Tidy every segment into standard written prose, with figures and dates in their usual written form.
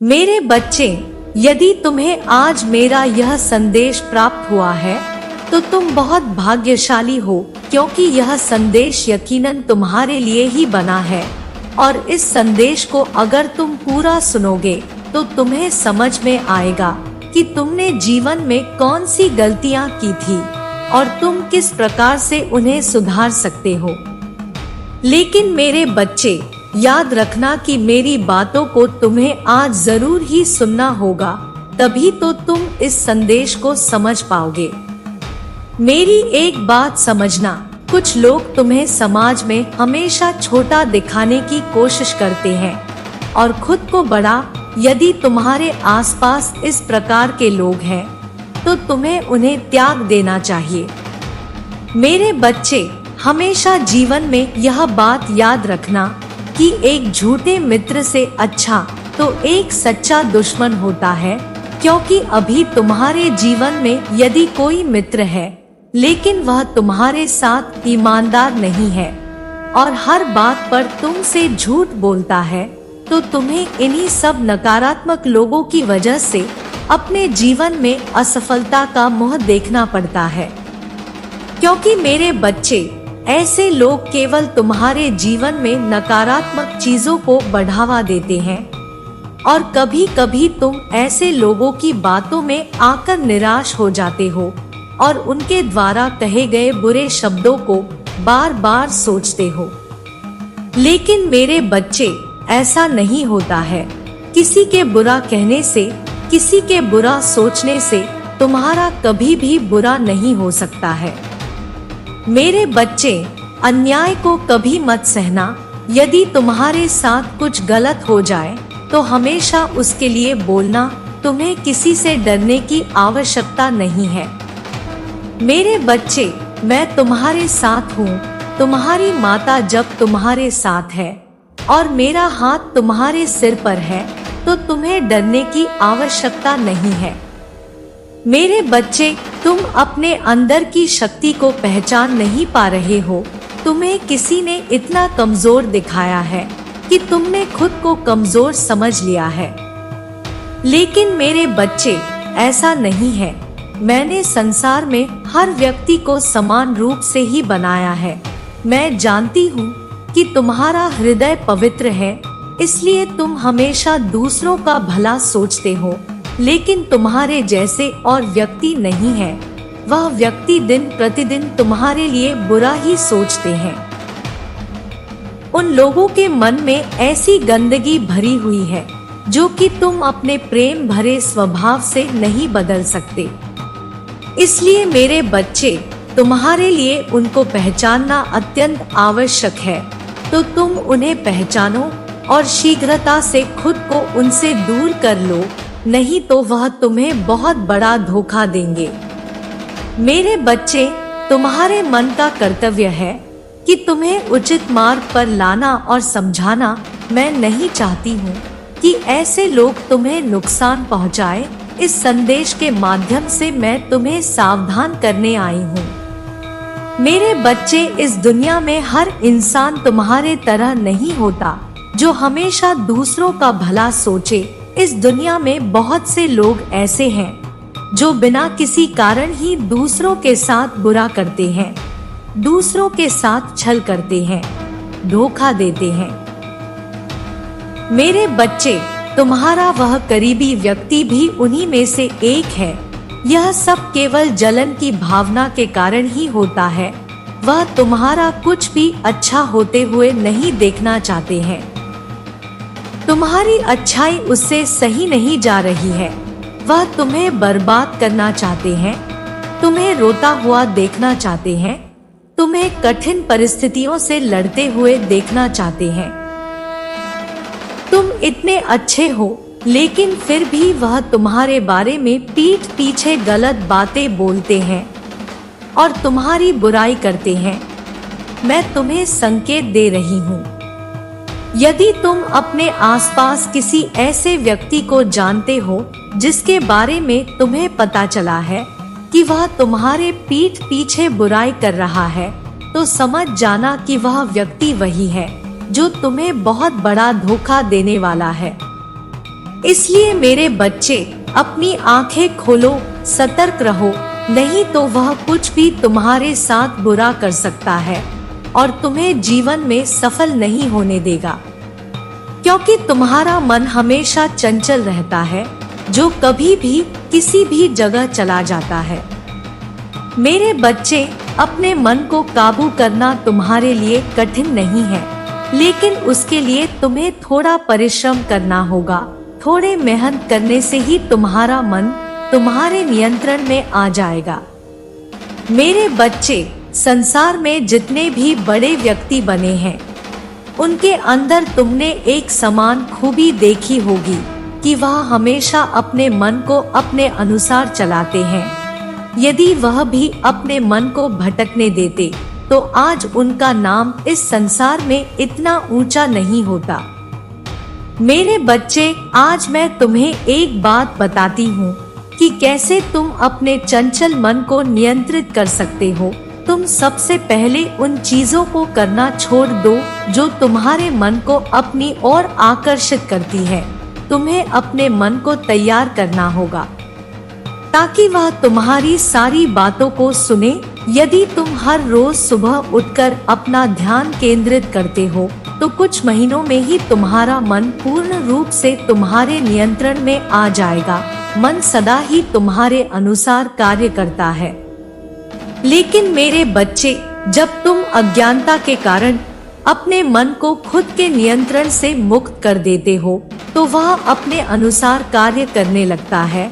मेरे बच्चे, यदि तुम्हें आज मेरा यह संदेश प्राप्त हुआ है तो तुम बहुत भाग्यशाली हो, क्योंकि यह संदेश यकीनन तुम्हारे लिए ही बना है। और इस संदेश को अगर तुम पूरा सुनोगे तो तुम्हें समझ में आएगा कि तुमने जीवन में कौन सी गलतियां की थी और तुम किस प्रकार से उन्हें सुधार सकते हो। लेकिन मेरे बच्चे, याद रखना कि मेरी बातों को तुम्हें आज जरूर ही सुनना होगा, तभी तो तुम इस संदेश को समझ पाओगे। मेरी एक बात समझना, कुछ लोग तुम्हें समाज में हमेशा छोटा दिखाने की कोशिश करते हैं और खुद को बड़ा। यदि तुम्हारे आसपास इस प्रकार के लोग हैं तो तुम्हें उन्हें त्याग देना चाहिए। मेरे बच्चे, हमेशा जीवन में यह बात याद रखना कि एक झूठे मित्र से अच्छा तो एक सच्चा दुश्मन होता है, क्योंकि अभी तुम्हारे जीवन में यदि कोई मित्र है लेकिन वह तुम्हारे साथ ईमानदार नहीं है और हर बात पर तुमसे झूठ बोलता है, तो तुम्हें इन्हीं सब नकारात्मक लोगों की वजह से अपने जीवन में असफलता का मुंह देखना पड़ता है। क्योंकि मेरे बच्चे, ऐसे लोग केवल तुम्हारे जीवन में नकारात्मक चीजों को बढ़ावा देते हैं और कभी कभी तुम ऐसे लोगों की बातों में आकर निराश हो जाते हो और उनके द्वारा कहे गए बुरे शब्दों को बार बार सोचते हो। लेकिन मेरे बच्चे, ऐसा नहीं होता है। किसी के बुरा कहने से, किसी के बुरा सोचने से तुम्हारा कभी भी बुरा नहीं हो सकता है। मेरे बच्चे, अन्याय को कभी मत सहना। यदि तुम्हारे साथ कुछ गलत हो जाए तो हमेशा उसके लिए बोलना। तुम्हें किसी से डरने की आवश्यकता नहीं है। मेरे बच्चे, मैं तुम्हारे साथ हूँ। तुम्हारी माता जब तुम्हारे साथ है और मेरा हाथ तुम्हारे सिर पर है तो तुम्हें डरने की आवश्यकता नहीं है। मेरे बच्चे, तुम अपने अंदर की शक्ति को पहचान नहीं पा रहे हो। तुम्हें किसी ने इतना कमजोर दिखाया है कि तुमने खुद को कमजोर समझ लिया है। लेकिन मेरे बच्चे, ऐसा नहीं है। मैंने संसार में हर व्यक्ति को समान रूप से ही बनाया है। मैं जानती हूँ कि तुम्हारा हृदय पवित्र है, इसलिए तुम हमेशा दूसरों का भला सोचते हो। लेकिन तुम्हारे जैसे और व्यक्ति नहीं है। वह व्यक्ति दिन प्रतिदिन तुम्हारे लिए बुरा ही सोचते हैं। उन लोगों के मन में ऐसी गंदगी भरी हुई है जो कि तुम अपने प्रेम भरे स्वभाव से नहीं बदल सकते। इसलिए मेरे बच्चे, तुम्हारे लिए उनको पहचानना अत्यंत आवश्यक है। तो तुम उन्हें पहचानो और शीघ्रता से खुद को उनसे दूर कर लो, नहीं तो वह तुम्हें बहुत बड़ा धोखा देंगे। मेरे बच्चे, तुम्हारे मन का कर्तव्य है कि तुम्हें उचित मार्ग पर लाना और समझाना। मैं नहीं चाहती हूँ कि ऐसे लोग तुम्हें नुकसान पहुँचाए। इस संदेश के माध्यम से मैं तुम्हें सावधान करने आई हूँ। मेरे बच्चे, इस दुनिया में हर इंसान तुम्हारे तरह नहीं होता जो हमेशा दूसरों का भला सोचे। इस दुनिया में बहुत से लोग ऐसे हैं जो बिना किसी कारण ही दूसरों के साथ बुरा करते हैं, दूसरों के साथ छल करते हैं, धोखा देते हैं। मेरे बच्चे, तुम्हारा वह करीबी व्यक्ति भी उन्हीं में से एक है। यह सब केवल जलन की भावना के कारण ही होता है। वह तुम्हारा कुछ भी अच्छा होते हुए नहीं देखना चाहते हैं। तुम्हारी अच्छाई उससे सही नहीं जा रही है। वह तुम्हें बर्बाद करना चाहते हैं, तुम्हें रोता हुआ देखना चाहते हैं, तुम्हें कठिन परिस्थितियों से लड़ते हुए देखना चाहते हैं। तुम इतने अच्छे हो, लेकिन फिर भी वह तुम्हारे बारे में पीठ पीछे गलत बातें बोलते हैं और तुम्हारी बुराई करते हैं। मैं तुम्हें संकेत दे रही हूँ। यदि तुम अपने आसपास किसी ऐसे व्यक्ति को जानते हो जिसके बारे में तुम्हें पता चला है कि वह तुम्हारे पीठ पीछे बुराई कर रहा है, तो समझ जाना कि वह व्यक्ति वही है जो तुम्हें बहुत बड़ा धोखा देने वाला है। इसलिए मेरे बच्चे, अपनी आंखें खोलो, सतर्क रहो, नहीं तो वह कुछ भी तुम्हारे साथ बुरा कर सकता है और तुम्हें जीवन में सफल नहीं होने देगा। क्योंकि तुम्हारा मन हमेशा चंचल रहता है, जो कभी भी किसी भी जगह चला जाता है। मेरे बच्चे, अपने मन को काबू करना तुम्हारे लिए कठिन नहीं है, लेकिन उसके लिए तुम्हें थोड़ा परिश्रम करना होगा। थोड़े मेहनत करने से ही तुम्हारा मन तुम्हारे नियंत्रण में आ जाएगा। मेरे बच्चे, संसार में जितने भी बड़े व्यक्ति बने हैं, उनके अंदर तुमने एक समान खूबी देखी होगी कि वह हमेशा अपने मन को अपने अनुसार चलाते हैं। यदि वह भी अपने मन को भटकने देते तो आज उनका नाम इस संसार में इतना ऊंचा नहीं होता। मेरे बच्चे, आज मैं तुम्हें एक बात बताती हूँ कि कैसे तुम अपने चंचल मन को नियंत्रित कर सकते हो। तुम सबसे पहले उन चीजों को करना छोड़ दो जो तुम्हारे मन को अपनी ओर आकर्षित करती है। तुम्हें अपने मन को तैयार करना होगा ताकि वह तुम्हारी सारी बातों को सुने। यदि तुम हर रोज सुबह उठकर अपना ध्यान केंद्रित करते हो तो कुछ महीनों में ही तुम्हारा मन पूर्ण रूप से तुम्हारे नियंत्रण में आ जाएगा। मन सदा ही तुम्हारे अनुसार कार्य करता है। लेकिन मेरे बच्चे, जब तुम अज्ञानता के कारण अपने मन को खुद के नियंत्रण से मुक्त कर देते हो तो वह अपने अनुसार कार्य करने लगता है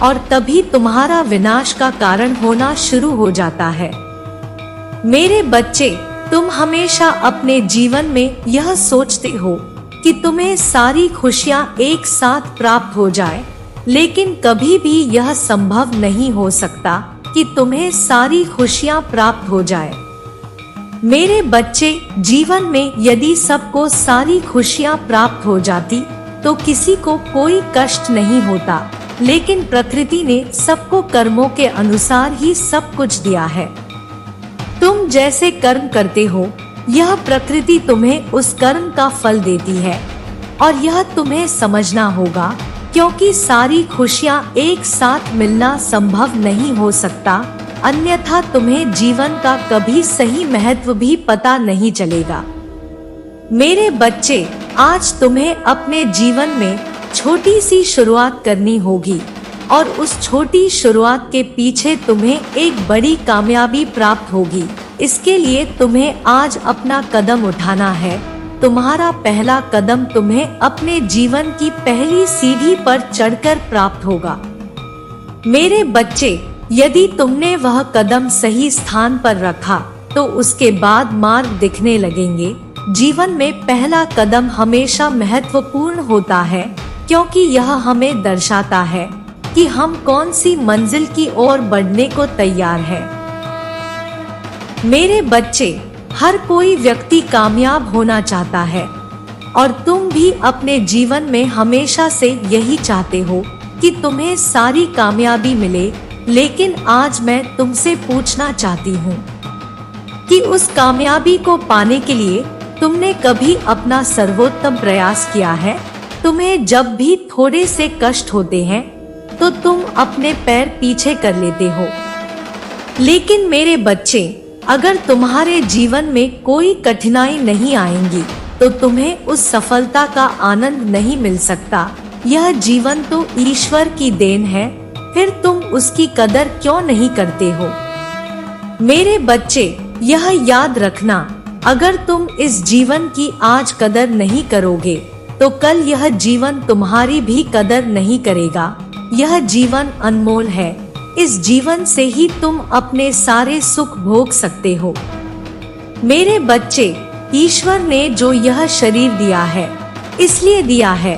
और तभी तुम्हारा विनाश का कारण होना शुरू हो जाता है। मेरे बच्चे, तुम हमेशा अपने जीवन में यह सोचते हो कि तुम्हें सारी खुशियां एक साथ प्राप्त हो जाए, लेकिन कभी भी यह संभव नहीं हो सकता कि तुम्हें सारी खुशियां प्राप्त हो जाए। मेरे बच्चे, जीवन में यदि सबको सारी खुशियां प्राप्त हो जाती तो किसी को कोई कष्ट नहीं होता, लेकिन प्रकृति ने सबको कर्मों के अनुसार ही सब कुछ दिया है। तुम जैसे कर्म करते हो, यह प्रकृति तुम्हें उस कर्म का फल देती है और यह तुम्हें समझना होगा, क्योंकि सारी खुशियां एक साथ मिलना संभव नहीं हो सकता, अन्यथा तुम्हें जीवन का कभी सही महत्व भी पता नहीं चलेगा। मेरे बच्चे, आज तुम्हें अपने जीवन में छोटी सी शुरुआत करनी होगी और उस छोटी शुरुआत के पीछे तुम्हें एक बड़ी कामयाबी प्राप्त होगी। इसके लिए तुम्हें आज अपना कदम उठाना है। तुम्हारा पहला कदम तुम्हें अपने जीवन की पहली सीढ़ी पर चढ़कर प्राप्त होगा। मेरे बच्चे, यदि तुमने वह कदम सही स्थान पर रखा तो उसके बाद मार्ग दिखने लगेंगे। जीवन में पहला कदम हमेशा महत्वपूर्ण होता है, क्योंकि यह हमें दर्शाता है कि हम कौन सी मंजिल की ओर बढ़ने को तैयार है। मेरे बच्चे, हर कोई व्यक्ति कामयाब होना चाहता है और तुम भी अपने जीवन में हमेशा से यही चाहते हो कि तुम्हें सारी कामयाबी मिले। लेकिन आज मैं तुमसे पूछना चाहती हूँ कि उस कामयाबी को पाने के लिए तुमने कभी अपना सर्वोत्तम प्रयास किया है? तुम्हें जब भी थोड़े से कष्ट होते हैं तो तुम अपने पैर पीछे कर लेते हो। लेकिन मेरे बच्चे, अगर तुम्हारे जीवन में कोई कठिनाई नहीं आएंगी तो तुम्हें उस सफलता का आनंद नहीं मिल सकता। यह जीवन तो ईश्वर की देन है, फिर तुम उसकी कदर क्यों नहीं करते हो? मेरे बच्चे, यह याद रखना, अगर तुम इस जीवन की आज कदर नहीं करोगे तो कल यह जीवन तुम्हारी भी कदर नहीं करेगा। यह जीवन अनमोल है, इस जीवन से ही तुम अपने सारे सुख भोग सकते हो। मेरे बच्चे, ईश्वर ने जो यह शरीर दिया है इसलिए दिया है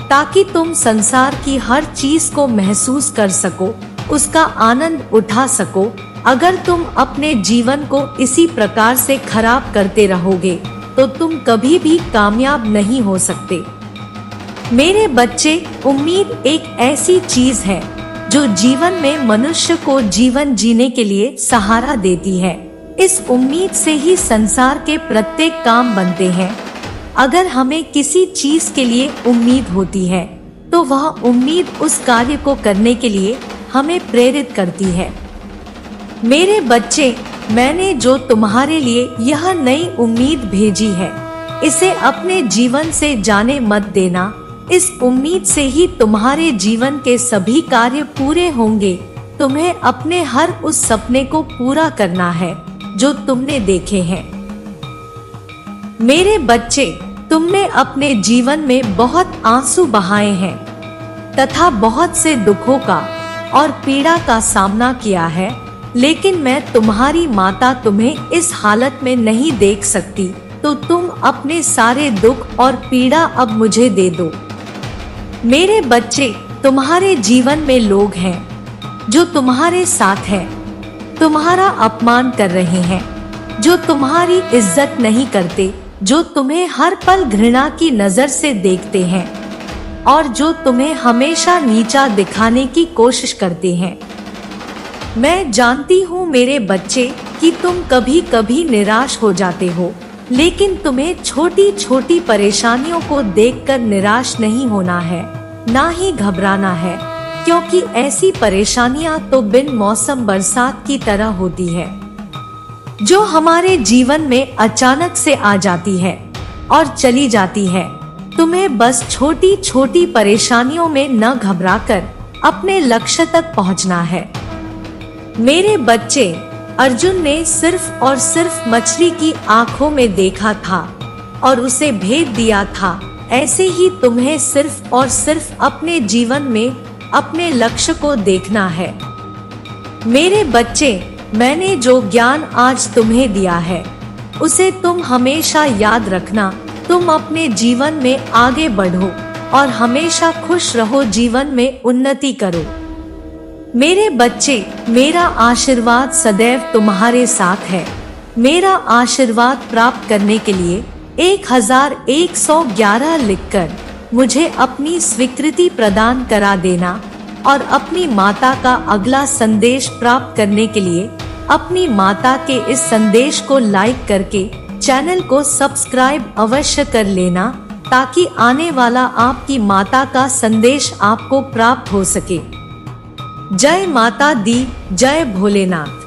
ताकि तुम संसार की हर चीज को महसूस कर सको, उसका आनंद उठा सको। अगर तुम अपने जीवन को इसी प्रकार से खराब करते रहोगे तो तुम कभी भी कामयाब नहीं हो सकते। मेरे बच्चे, उम्मीद एक ऐसी चीज है जो जीवन में मनुष्य को जीवन जीने के लिए सहारा देती है। इस उम्मीद से ही संसार के प्रत्येक काम बनते हैं। अगर हमें किसी चीज के लिए उम्मीद होती है तो वह उम्मीद उस कार्य को करने के लिए हमें प्रेरित करती है। मेरे बच्चे, मैंने जो तुम्हारे लिए यह नई उम्मीद भेजी है, इसे अपने जीवन से जाने मत देना। इस उम्मीद से ही तुम्हारे जीवन के सभी कार्य पूरे होंगे। तुम्हें अपने हर उस सपने को पूरा करना है जो तुमने देखे हैं। मेरे बच्चे, तुमने अपने जीवन में बहुत आंसू बहाए हैं तथा बहुत से दुखों का और पीड़ा का सामना किया है, लेकिन मैं तुम्हारी माता तुम्हें इस हालत में नहीं देख सकती, तो तुम अपने सारे दुख और पीड़ा अब मुझे दे दो। मेरे बच्चे, तुम्हारे जीवन में लोग हैं जो तुम्हारे साथ हैं, तुम्हारा अपमान कर रहे हैं, जो तुम्हारी इज्जत नहीं करते, जो तुम्हें हर पल घृणा की नजर से देखते हैं और जो तुम्हें हमेशा नीचा दिखाने की कोशिश करते हैं। मैं जानती हूँ मेरे बच्चे कि तुम कभी कभी निराश हो जाते हो, लेकिन तुम्हें छोटी छोटी परेशानियों को देखकर निराश नहीं होना है, ना ही घबराना है, क्योंकि ऐसी परेशानियां तो बिन मौसम बरसात की तरह होती है, जो हमारे जीवन में अचानक से आ जाती है और चली जाती है। तुम्हें बस छोटी छोटी परेशानियों में न घबराकर अपने लक्ष्य तक पहुंचना है। मेरे बच्चे, अर्जुन ने सिर्फ और सिर्फ मछली की आंखों में देखा था और उसे भेद दिया था। ऐसे ही तुम्हें सिर्फ और सिर्फ अपने जीवन में अपने लक्ष्य को देखना है। मेरे बच्चे, मैंने जो ज्ञान आज तुम्हें दिया है, उसे तुम हमेशा याद रखना। तुम अपने जीवन में आगे बढ़ो और हमेशा खुश रहो, जीवन में उन्नति करो। मेरे बच्चे, मेरा आशीर्वाद सदैव तुम्हारे साथ है। मेरा आशीर्वाद प्राप्त करने के लिए 1111 लिखकर मुझे अपनी स्वीकृति प्रदान करा देना और अपनी माता का अगला संदेश प्राप्त करने के लिए अपनी माता के इस संदेश को लाइक करके चैनल को सब्सक्राइब अवश्य कर लेना, ताकि आने वाला आपकी माता का संदेश आपको प्राप्त हो सके। जय माता दी, जय भोलेनाथ।